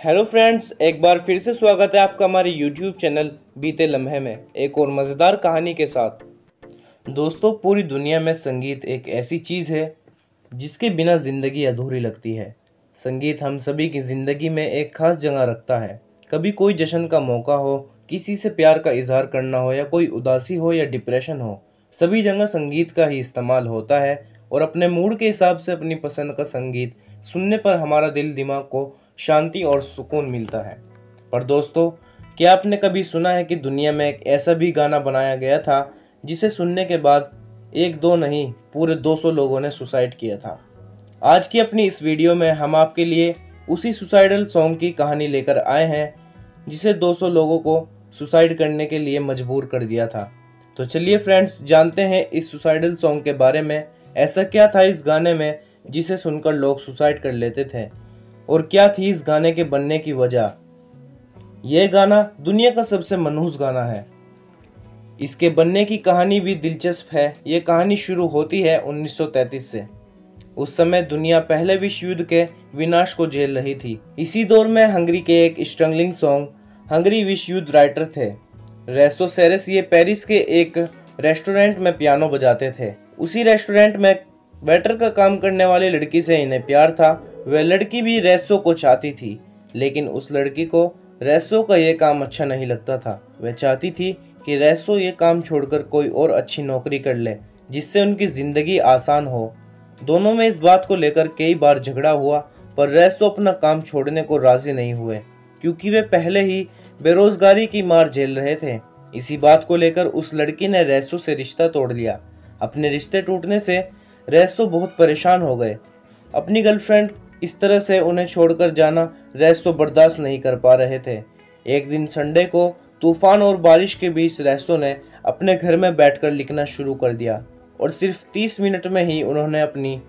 Hello friends, एक बार फिर से स्वागत है आपका हमारे यूट्यूब चैनल बीते लम्हे में एक और मज़ेदार कहानी के साथ। दोस्तों, पूरी दुनिया में संगीत एक ऐसी चीज़ है जिसके बिना ज़िंदगी अधूरी लगती है। संगीत हम सभी की ज़िंदगी में एक ख़ास जगह रखता है। कभी कोई जश्न का मौका हो, किसी से प्यार का इजहार करना हो या कोई उदासी हो या डिप्रेशन हो, सभी जगह संगीत का ही इस्तेमाल होता है। और अपने मूड के हिसाब से अपनी पसंद का संगीत सुनने पर हमारा दिल दिमाग को शांति और सुकून मिलता है। पर दोस्तों, क्या आपने कभी सुना है कि दुनिया में एक ऐसा भी गाना बनाया गया था जिसे सुनने के बाद एक दो नहीं पूरे 200 लोगों ने सुसाइड किया था। आज की अपनी इस वीडियो में हम आपके लिए उसी सुसाइडल सॉन्ग की कहानी लेकर आए हैं जिसे 200 लोगों को सुसाइड करने के लिए मजबूर कर दिया था। तो चलिए फ्रेंड्स, जानते हैं इस सुसाइडल सॉन्ग के बारे में। ऐसा क्या था इस गाने में जिसे सुनकर लोग सुसाइड कर लेते थे, और क्या थी इस गाने के बनने की वजह। यह गाना दुनिया का सबसे मनहूस गाना है। इसके बनने की कहानी भी दिलचस्प है। यह कहानी शुरू होती है 1933 से। उस समय दुनिया पहले विश्व युद्ध के विनाश को झेल रही थी। इसी दौर में हंगरी के एक स्ट्रगलिंग सॉन्ग हंगरी विश्व युद्ध राइटर थे रेसो सेरेस। ये पेरिस के एक रेस्टोरेंट में पियानो बजाते थे। उसी रेस्टोरेंट में वेटर का काम करने वाली लड़की से इन्हें प्यार था। वह लड़की भी रेसो को चाहती थी, लेकिन उस लड़की को रेसो का यह काम अच्छा नहीं लगता था। वह चाहती थी कि रेसो ये काम छोड़कर कोई और अच्छी नौकरी कर ले जिससे उनकी ज़िंदगी आसान हो। दोनों में इस बात को लेकर कई बार झगड़ा हुआ, पर रेसो अपना काम छोड़ने को राजी नहीं हुए क्योंकि वे पहले ही बेरोजगारी की मार झेल रहे थे। इसी बात को लेकर उस लड़की ने रेसो से रिश्ता तोड़ लिया। अपने रिश्ते टूटने से रेसो बहुत परेशान हो गए। अपनी गर्लफ्रेंड इस तरह से उन्हें छोड़कर जाना रेसो बर्दाश्त नहीं कर पा रहे थे। एक दिन संडे को तूफान और बारिश के बीच रेसो ने अपने घर में बैठकर लिखना शुरू कर दिया, और सिर्फ 30 मिनट में ही उन्होंने अपनी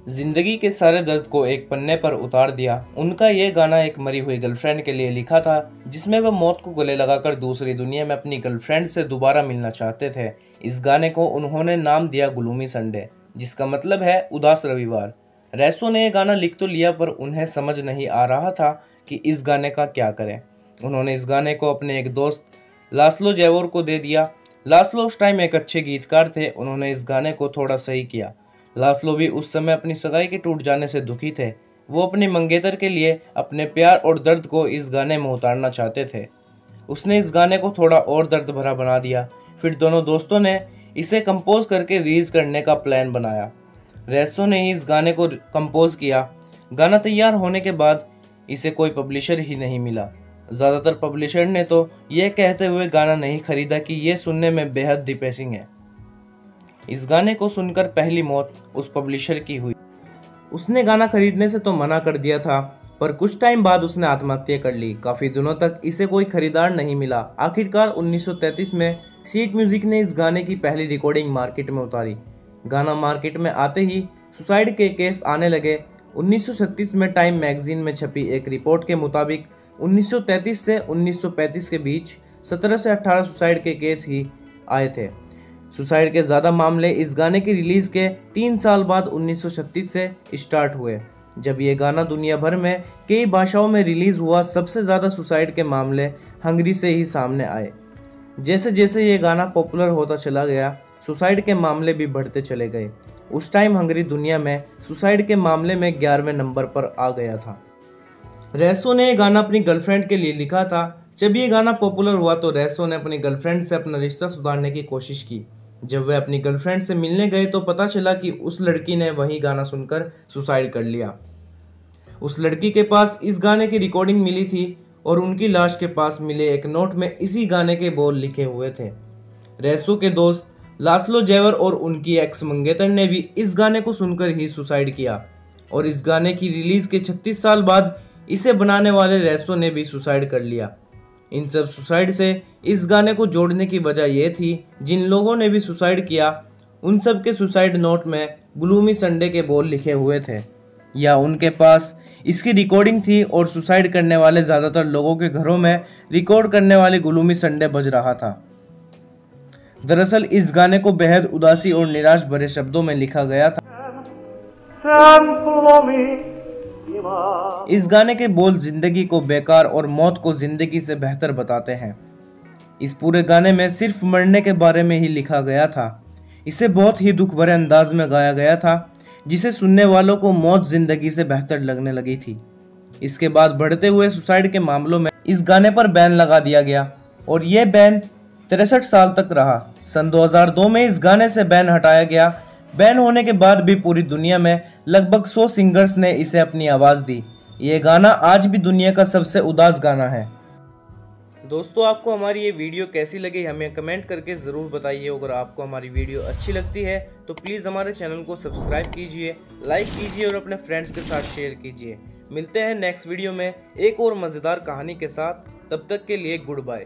जिंदगी के सारे दर्द को एक पन्ने पर उतार दिया। उनका ये गाना एक मरी हुई गर्लफ्रेंड के लिए लिखा था, जिसमें वह मौत को गले लगाकर दूसरी दुनिया में अपनी गर्लफ्रेंड से दोबारा मिलना चाहते थे। इस गाने को उन्होंने नाम दिया ग्लूमी संडे, जिसका मतलब है उदास रविवार। रेसो ने यह गाना लिख तो लिया, पर उन्हें समझ नहीं आ रहा था कि इस गाने का क्या करें। उन्होंने इस गाने को अपने एक दोस्त लास्लो जेवोर को दे दिया। लास्लो उस टाइम एक अच्छे गीतकार थे। उन्होंने इस गाने को थोड़ा सही किया। लास्लो भी उस समय अपनी सगाई के टूट जाने से दुखी थे। वो अपनी मंगेतर के लिए अपने प्यार और दर्द को इस गाने में उतारना चाहते थे। उसने इस गाने को थोड़ा और दर्द भरा बना दिया। फिर दोनों दोस्तों ने इसे कंपोज करके रिलीज करने का प्लान बनाया। रेसो ने ही इस गाने को कंपोज किया। गाना तैयार होने के बाद इसे कोई पब्लिशर ही नहीं मिला। ज़्यादातर पब्लिशर ने तो ये कहते हुए गाना नहीं खरीदा कि ये सुनने में बेहद डिप्रेसिंग है। इस गाने को सुनकर पहली मौत उस पब्लिशर की हुई। उसने गाना खरीदने से तो मना कर दिया था, पर कुछ टाइम बाद उसने आत्महत्या कर ली। काफ़ी दिनों तक इसे कोई खरीदार नहीं मिला। आखिरकार 1933 में सीट म्यूजिक ने इस गाने की पहली रिकॉर्डिंग मार्केट में उतारी। गाना मार्केट में आते ही सुसाइड के केस आने लगे। 1936 में टाइम मैगजीन में छपी एक रिपोर्ट के मुताबिक 1933 से 1935 के बीच 17 से 18 सुसाइड के केस ही आए थे। सुसाइड के ज़्यादा मामले इस गाने की रिलीज़ के 3 साल बाद 1936 से स्टार्ट हुए, जब ये गाना दुनिया भर में कई भाषाओं में रिलीज़ हुआ। सबसे ज़्यादा सुसाइड के मामले हंगरी से ही सामने आए। जैसे जैसे ये गाना पॉपुलर होता चला गया, सुसाइड के मामले भी बढ़ते चले गए। उस टाइम हंगरी दुनिया में सुसाइड के मामले में 11वें नंबर पर आ गया था। रेसो ने यह गाना अपनी गर्लफ्रेंड के लिए लिखा था। जब ये गाना पॉपुलर हुआ तो रेसो ने अपनी गर्लफ्रेंड से अपना रिश्ता सुधारने की कोशिश की। जब वे अपनी गर्लफ्रेंड से मिलने गए तो पता चला कि उस लड़की ने वही गाना सुनकर सुसाइड कर लिया। उस लड़की के पास इस गाने की रिकॉर्डिंग मिली थी, और उनकी लाश के पास मिले एक नोट में इसी गाने के बोल लिखे हुए थे। रेसो के दोस्त लास्लो जेवर और उनकी एक्स मंगेतर ने भी इस गाने को सुनकर ही सुसाइड किया, और इस गाने की रिलीज के 36 साल बाद इसे बनाने वाले रेसो ने भी सुसाइड कर लिया। इन सब सुसाइड से इस गाने को जोड़ने की वजह यह थी, जिन लोगों ने भी सुसाइड किया उन सब के सुसाइड नोट में ग्लूमी संडे के बोल लिखे हुए थे, या उनके पास इसकी रिकॉर्डिंग थी, और सुसाइड करने वाले ज़्यादातर लोगों के घरों में रिकॉर्ड करने वाले ग्लूमी संडे बज रहा था। दरअसल इस गाने को बेहद उदासी और निराश भरे शब्दों में लिखा गया था। इस गाने के बोल जिंदगी को बेकार और मौत को जिंदगी से बेहतर बताते हैं। इस पूरे गाने में सिर्फ मरने के बारे में ही लिखा गया था। इसे बहुत ही दुख भरे अंदाज में गाया गया था, जिसे सुनने वालों को मौत जिंदगी से बेहतर लगने लगी थी। इसके बाद बढ़ते हुए सुसाइड के मामलों में इस गाने पर बैन लगा दिया गया और यह बैन 63 साल तक रहा। सन 2002 में इस गाने से बैन हटाया गया। बैन होने के बाद भी पूरी दुनिया में लगभग 100 सिंगर्स ने इसे अपनी आवाज़ दी। ये गाना आज भी दुनिया का सबसे उदास गाना है। दोस्तों, आपको हमारी ये वीडियो कैसी लगी हमें कमेंट करके ज़रूर बताइए। अगर आपको हमारी वीडियो अच्छी लगती है तो प्लीज़ हमारे चैनल को सब्सक्राइब कीजिए, लाइक कीजिए और अपने फ्रेंड्स के साथ शेयर कीजिए। मिलते हैं नेक्स्ट वीडियो में एक और मज़ेदार कहानी के साथ। तब तक के लिए गुड बाय।